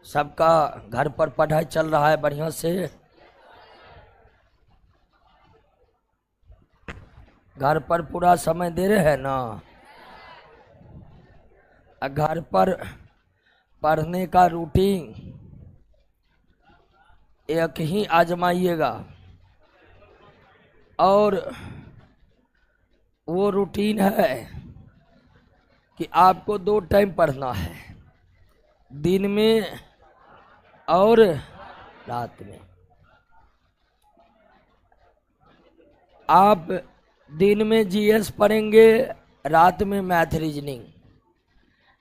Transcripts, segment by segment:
सबका घर पर पढ़ाई चल रहा है बढ़िया से? घर पर पूरा समय दे रहे हैं ना? घर पर पढ़ने का रूटीन एक ही आजमाइएगा, और वो रूटीन है कि आपको 2 टाइम पढ़ना है, दिन में और रात में। आप दिन में जीएस पढ़ेंगे, रात में मैथ रीजनिंग,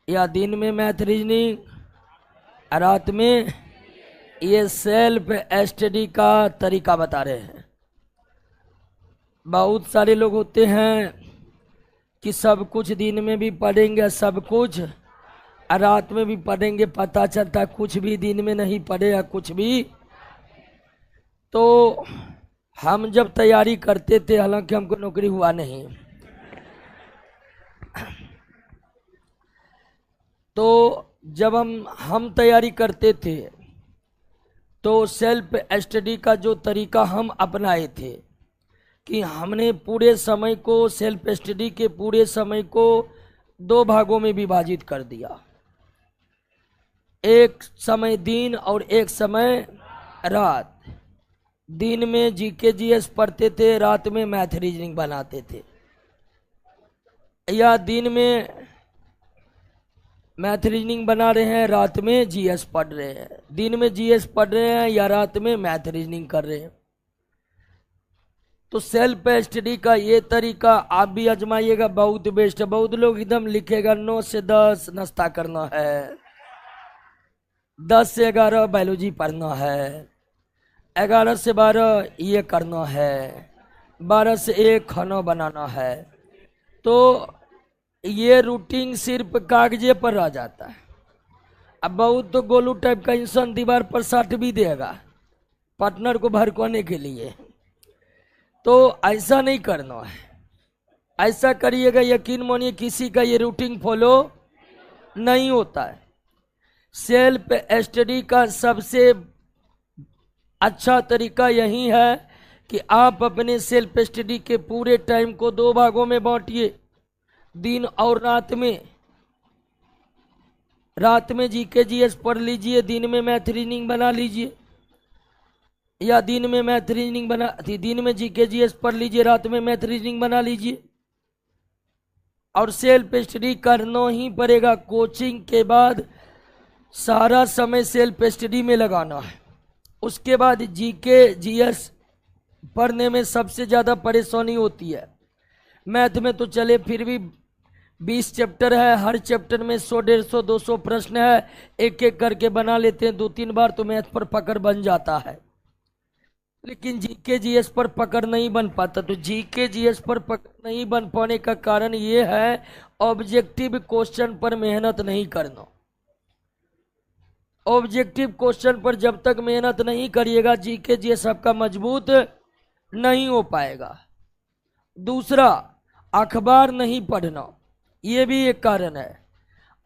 या दिन में मैथ रीजनिंग, रात में ये सेल्फ स्टडी का तरीका बता रहे हैं। बहुत सारे लोग होते हैं कि सब कुछ दिन में भी पढ़ेंगे, सब कुछ रात में भी पढ़ेंगे, पता चलता कुछ भी दिन में नहीं पढ़े या कुछ भी। तो हम जब तैयारी करते थे, हालांकि हमको नौकरी हुआ नहीं, तो जब हम तैयारी करते थे तो सेल्फ स्टडी का जो तरीका हम अपनाए थे कि हमने पूरे समय को, सेल्फ स्टडी के पूरे समय को 2 भागों में विभाजित कर दिया। एक समय दिन और एक समय रात। दिन में जीके जीएस पढ़ते थे, रात में मैथ रीजनिंग बनाते थे, या दिन में मैथ रीजनिंग बना रहे हैं, रात में जीएस पढ़ रहे हैं। दिन में जीएस पढ़ रहे हैं या रात में मैथ रीजनिंग कर रहे हैं। तो सेल्फ स्टडी का ये तरीका आप भी आजमाइएगा, बहुत बेस्ट है। बहुत लोग एकदम लिखेगा 9 से 10 नाश्ता करना है, 10 से 11 बायोलॉजी पढ़ना है, 11 से 12 ये करना है, 12 से 1 खाना बनाना है। तो ये रूटीन सिर्फ कागजे पर रह जाता है। अब बहुत तो गोलू टाइप का इंसान दीवार पर साट भी देगा पार्टनर को भड़काने के लिए। तो ऐसा नहीं करना है। ऐसा करिएगा, यकीन मानिए किसी का ये रूटीन फॉलो नहीं होता है। सेल्फ स्टडी का सबसे अच्छा तरीका यही है कि आप अपने सेल्फ स्टडी के पूरे टाइम को 2 भागों में बांटिए, दिन और रात में। रात में जीके जीएस पढ़ लीजिए, दिन में मैथ रीजनिंग बना लीजिए, या दिन में मैथ रीजनिंग दिन में जीके जीएस पढ़ लीजिए, रात में मैथ रीजनिंग बना लीजिए। और सेल्फ स्टडी करना ही पड़ेगा। कोचिंग के बाद सारा समय सेल्फ स्टडी में लगाना है। उसके बाद जीके जीएस पढ़ने में सबसे ज़्यादा परेशानी होती है। मैथ में तो चले फिर भी 20 चैप्टर है, हर चैप्टर में 100, 150, 200 प्रश्न है, एक एक करके बना लेते हैं। 2-3 बार तो मैथ पर पकड़ बन जाता है, लेकिन जीके जीएस पर पकड़ नहीं बन पाता। तो जीके जीएस पर पकड़ नहीं बन पाने का कारण ये है ऑब्जेक्टिव क्वेश्चन पर मेहनत नहीं करना। ऑब्जेक्टिव क्वेश्चन पर जब तक मेहनत नहीं करिएगा, जीके जीएस आपका मजबूत नहीं हो पाएगा। दूसरा, अखबार नहीं पढ़ना, ये भी एक कारण है।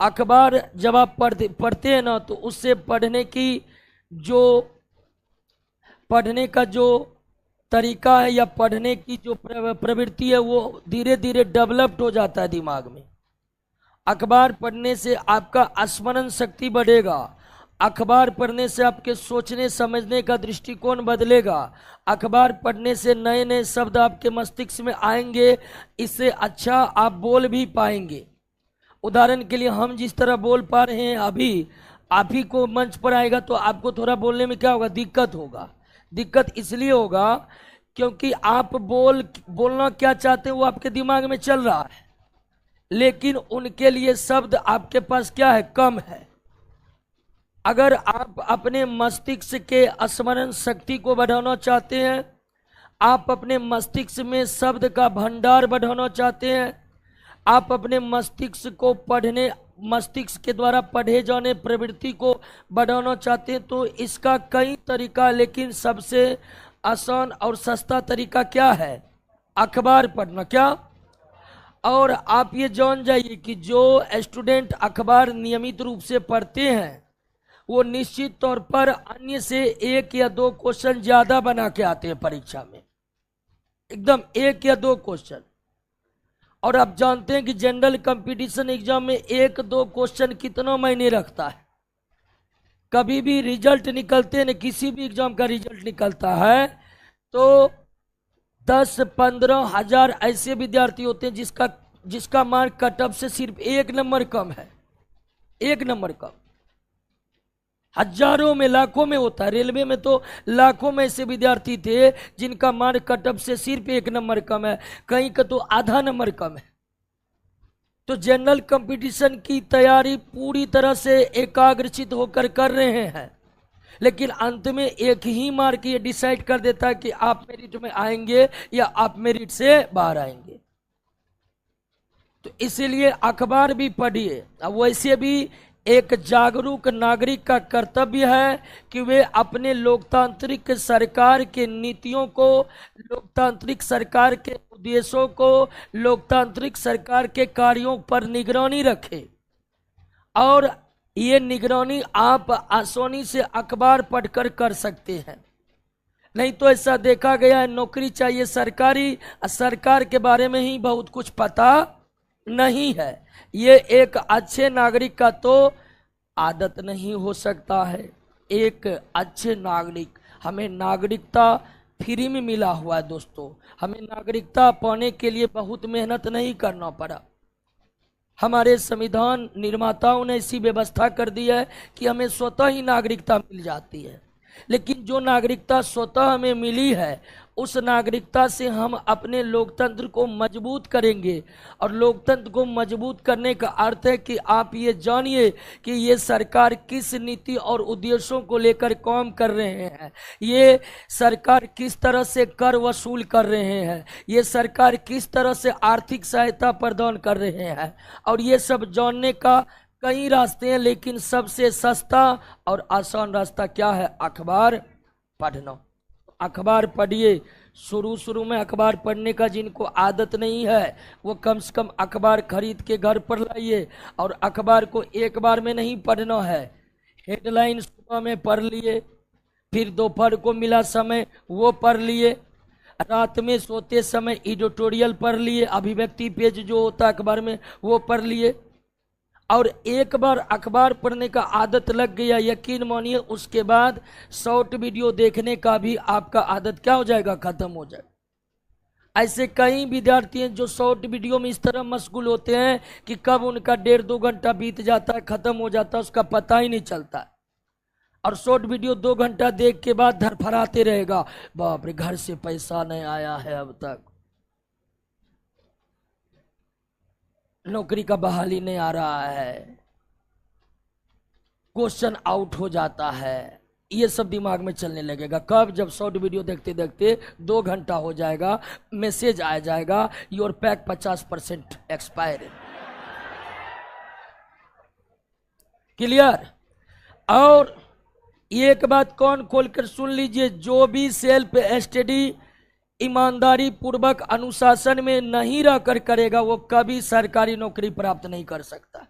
अखबार जब आप पढ़ते हैं ना, तो उससे पढ़ने का जो तरीका है या पढ़ने की जो प्रवृत्ति है वो धीरे धीरे डेवलप्ड हो जाता है दिमाग में। अखबार पढ़ने से आपका स्मरण शक्ति बढ़ेगा। अखबार पढ़ने से आपके सोचने समझने का दृष्टिकोण बदलेगा। अखबार पढ़ने से नए नए शब्द आपके मस्तिष्क में आएंगे, इससे अच्छा आप बोल भी पाएंगे। उदाहरण के लिए हम जिस तरह बोल पा रहे हैं अभी, आप ही को मंच पर आएगा तो आपको थोड़ा बोलने में क्या होगा, दिक्कत होगा। दिक्कत इसलिए होगा क्योंकि आप बोलना क्या चाहते हैं वो आपके दिमाग में चल रहा है, लेकिन उनके लिए शब्द आपके पास क्या है, कम है। अगर आप अपने मस्तिष्क के स्मरण शक्ति को बढ़ाना चाहते हैं, आप अपने मस्तिष्क में शब्द का भंडार बढ़ाना चाहते हैं, आप अपने मस्तिष्क के द्वारा पढ़े जाने प्रवृत्ति को बढ़ाना चाहते हैं, तो इसका कई तरीका, लेकिन सबसे आसान और सस्ता तरीका क्या है, अखबार पढ़ना। क्या? और आप ये जान जाइए कि जो स्टूडेंट अखबार नियमित रूप से पढ़ते हैं वो निश्चित तौर पर अन्य से 1 या 2 क्वेश्चन ज्यादा बना के आते हैं परीक्षा में, एकदम 1 या 2 क्वेश्चन। और आप जानते हैं कि जनरल कंपटीशन एग्जाम में 1-2 क्वेश्चन कितना मायने रखता है। कभी भी रिजल्ट निकलते हैं, किसी भी एग्जाम का रिजल्ट निकलता है तो 10-15 हजार ऐसे विद्यार्थी होते हैं जिसका मार्क कट ऑफ से सिर्फ 1 नंबर कम है, 1 नंबर कम। हजारों में, लाखों में होता है। रेलवे में तो लाखों में ऐसे विद्यार्थी थे जिनका मार्क कट ऑफ से सिर्फ 1 नंबर कम है, कहीं का तो आधा नंबर कम है। तो जनरल कंपटीशन की तैयारी पूरी तरह से एकाग्रचित होकर कर रहे हैं, लेकिन अंत में एक ही मार्क ये डिसाइड कर देता है कि आप मेरिट में आएंगे या आप मेरिट से बाहर आएंगे। तो इसीलिए अखबार भी पढ़िए। अब वैसे भी एक जागरूक नागरिक का कर्तव्य है कि वे अपने लोकतांत्रिक सरकार के नीतियों को, लोकतांत्रिक सरकार के उद्देश्यों को, लोकतांत्रिक सरकार के कार्यों पर निगरानी रखें। और ये निगरानी आप आसानी से अखबार पढ़कर कर सकते हैं। नहीं तो ऐसा देखा गया है, नौकरी चाहिए सरकारी, सरकार के बारे में ही बहुत कुछ पता नहीं है। ये एक अच्छे नागरिक का तो आदत नहीं हो सकता है। एक अच्छे नागरिक, हमें नागरिकता फ्री में मिला हुआ है दोस्तों। हमें नागरिकता पाने के लिए बहुत मेहनत नहीं करना पड़ा। हमारे संविधान निर्माताओं ने ऐसी व्यवस्था कर दी है कि हमें स्वतः ही नागरिकता मिल जाती है। लेकिन जो नागरिकता स्वतः हमें मिली है, उस नागरिकता से हम अपने लोकतंत्र को मजबूत करेंगे। और लोकतंत्र को मजबूत करने का अर्थ है कि आप ये जानिए कि ये सरकार किस नीति और उद्देश्यों को लेकर काम कर रहे हैं, ये सरकार किस तरह से कर वसूल कर रहे हैं, ये सरकार किस तरह से आर्थिक सहायता प्रदान कर रहे हैं। और ये सब जानने का कई रास्ते हैं, लेकिन सबसे सस्ता और आसान रास्ता क्या है? अखबार पढ़ना। अखबार पढ़िए। शुरू में अखबार पढ़ने का जिनको आदत नहीं है वो कम से कम अखबार खरीद के घर पर लाइए। और अखबार को एक बार में नहीं पढ़ना है। हेडलाइन सुबह में पढ़ लिए, फिर दोपहर को मिला समय वो पढ़ लिए, रात में सोते समय एडिटोरियल पढ़ लिए, अभिव्यक्ति पेज जो होता है अखबार में वो पढ़ लिए। और एक बार अखबार पढ़ने का आदत लग गया, यकीन मानिए उसके बाद शॉर्ट वीडियो देखने का भी आपका आदत क्या हो जाएगा? खत्म हो जाएगा। ऐसे कई विद्यार्थी हैं जो शॉर्ट वीडियो में इस तरह मशगूल होते हैं कि कब उनका 1.5-2 घंटा बीत जाता है, खत्म हो जाता है, उसका पता ही नहीं चलता। और शॉर्ट वीडियो 2 घंटा देख के बाद धड़फड़ाते रहेगा, बाप रे घर से पैसा नहीं आया है अब तक, नौकरी का बहाली नहीं आ रहा है, क्वेश्चन आउट हो जाता है। ये सब दिमाग में चलने लगेगा। कब? जब शॉर्ट वीडियो देखते देखते 2 घंटा हो जाएगा, मैसेज आ जाएगा योर पैक 50% एक्सपायर। क्लियर? और एक बात कौन खोलकर सुन लीजिए, जो भी सेल्फ स्टडी ईमानदारी पूर्वक अनुशासन में नहीं रहकर करेगा वो कभी सरकारी नौकरी प्राप्त नहीं कर सकता।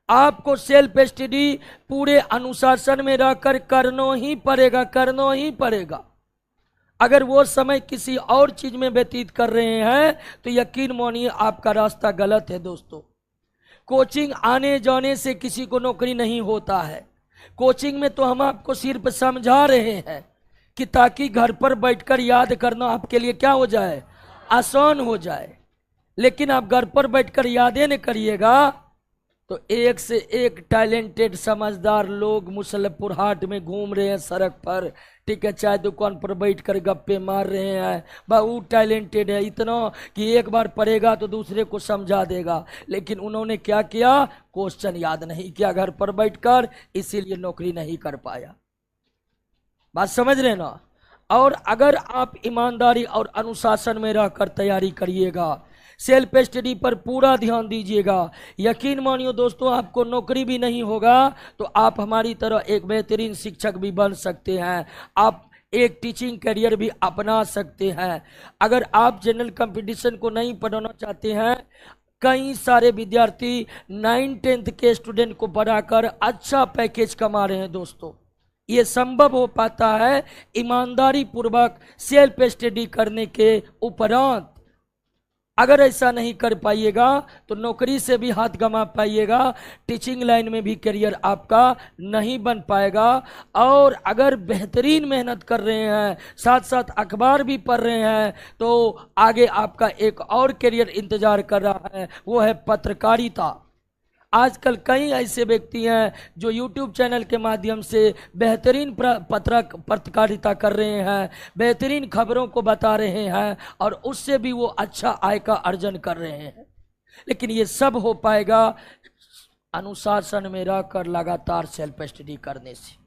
आपको सेल्फ स्टडी पूरे अनुशासन में रहकर करना ही पड़ेगा, करना ही पड़ेगा। अगर वो समय किसी और चीज में व्यतीत कर रहे हैं तो यकीन मानिए आपका रास्ता गलत है दोस्तों। कोचिंग आने जाने से किसी को नौकरी नहीं होता है। कोचिंग में तो हम आपको सिर्फ समझा रहे हैं कि ताकि घर पर बैठकर याद करना आपके लिए क्या हो जाए? आसान हो जाए। लेकिन आप घर पर बैठकर यादें न करिएगा तो एक से एक टैलेंटेड समझदार लोग मुसल्लपुर हाट में घूम रहे हैं सड़क पर, ठीक है, चाय दुकान पर बैठकर गप्पे मार रहे हैं। बहुत टैलेंटेड है, इतना कि एक बार पढ़ेगा तो दूसरे को समझा देगा। लेकिन उन्होंने क्या किया? क्वेश्चन याद नहीं किया घर पर बैठकर, इसीलिए नौकरी नहीं कर पाया। बात समझ रहे ना? और अगर आप ईमानदारी और अनुशासन में रहकर तैयारी करिएगा, सेल्फ स्टडी पर पूरा ध्यान दीजिएगा, यकीन मानिए दोस्तों आपको नौकरी भी नहीं होगा तो आप हमारी तरह एक बेहतरीन शिक्षक भी बन सकते हैं। आप एक टीचिंग करियर भी अपना सकते हैं। अगर आप जनरल कंपटीशन को नहीं पढ़ना चाहते हैं, कई सारे विद्यार्थी 9th-10th के स्टूडेंट को बढ़ाकर अच्छा पैकेज कमा रहे हैं दोस्तों। ये संभव हो पाता है ईमानदारी पूर्वक सेल्फ स्टडी करने के उपरांत। अगर ऐसा नहीं कर पाइएगा तो नौकरी से भी हाथ गंवा पाइएगा, टीचिंग लाइन में भी करियर आपका नहीं बन पाएगा। और अगर बेहतरीन मेहनत कर रहे हैं, साथ साथ अखबार भी पढ़ रहे हैं, तो आगे आपका एक और करियर इंतजार कर रहा है, वो है पत्रकारिता। आजकल कई ऐसे व्यक्ति हैं जो YouTube चैनल के माध्यम से बेहतरीन पत्रकारिता कर रहे हैं, बेहतरीन खबरों को बता रहे हैं और उससे भी वो अच्छा आय का अर्जन कर रहे हैं। लेकिन ये सब हो पाएगा अनुशासन में रहकर लगातार सेल्फ स्टडी करने से।